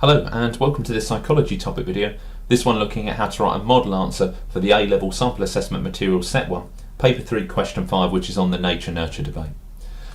Hello and welcome to this psychology topic video, this one looking at how to write a model answer for the A-level sample assessment material set 1, paper 3 question 5, which is on the nature-nurture debate.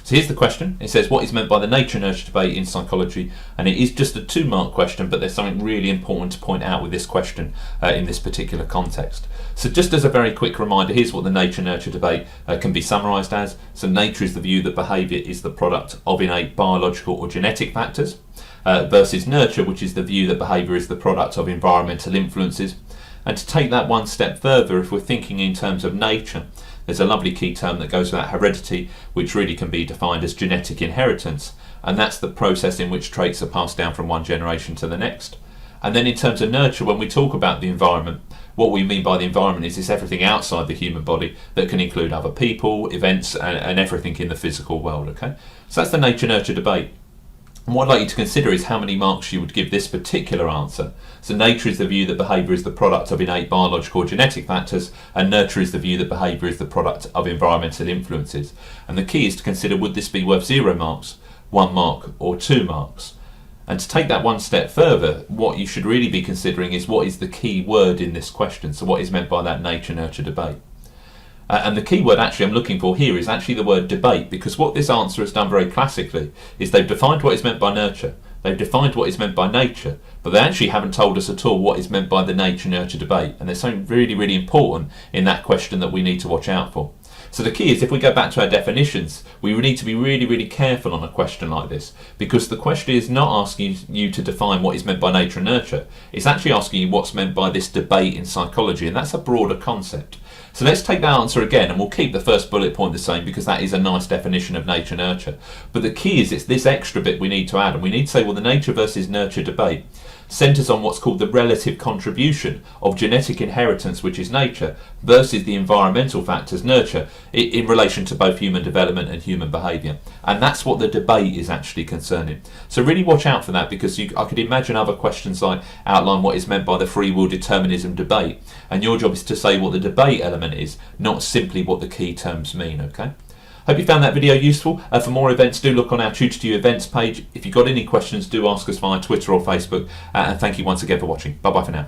So here's the question. It says, what is meant by the nature-nurture debate in psychology? And it is just a 2-mark question, but there's something really important to point out with this question in this particular context. So just as a very quick reminder, here's what the nature-nurture debate can be summarised as. So nature is the view that behaviour is the product of innate biological or genetic factors, versus nurture, which is the view that behaviour is the product of environmental influences. And to take that one step further, if we're thinking in terms of nature, there's a lovely key term that goes with that, heredity, which really can be defined as genetic inheritance, and that's the process in which traits are passed down from one generation to the next. And then in terms of nurture, when we talk about the environment, what we mean by the environment is everything outside the human body that can include other people, events, and everything in the physical world. Okay, so that's the nature-nurture debate. And what I'd like you to consider is how many marks you would give this particular answer. So nature is the view that behaviour is the product of innate biological or genetic factors, and nurture is the view that behaviour is the product of environmental influences. And the key is to consider, would this be worth 0 marks, 1 mark, or 2 marks? And to take that one step further, what you should really be considering is what is the key word in this question. So what is meant by that nature-nurture debate? And the key word actually I'm looking for here is actually the word debate, because what this answer has done very classically is they've defined what is meant by nurture, they've defined what is meant by nature, but they actually haven't told us at all what is meant by the nature-nurture debate. And there's something really, really important in that question that we need to watch out for. So the key is, if we go back to our definitions, we need to be really, really careful on a question like this, because the question is not asking you to define what is meant by nature and nurture. It's actually asking you what's meant by this debate in psychology, and that's a broader concept. So let's take that answer again, and we'll keep the first bullet point the same because that is a nice definition of nature-nurture. But the key is it's this extra bit we need to add, and we need to say, well, the nature versus nurture debate centres on what's called the relative contribution of genetic inheritance, which is nature, versus the environmental factors, nurture, in relation to both human development and human behaviour. And that's what the debate is actually concerning. So really watch out for that, because I could imagine other questions like outline what is meant by the free will determinism debate, and your job is to say what the debate element is, not simply what the key terms mean. Okay. Hope you found that video useful. For more events, do look on our Tutor to You events page. If you've got any questions, do ask us via Twitter or Facebook. And thank you once again for watching. Bye bye for now.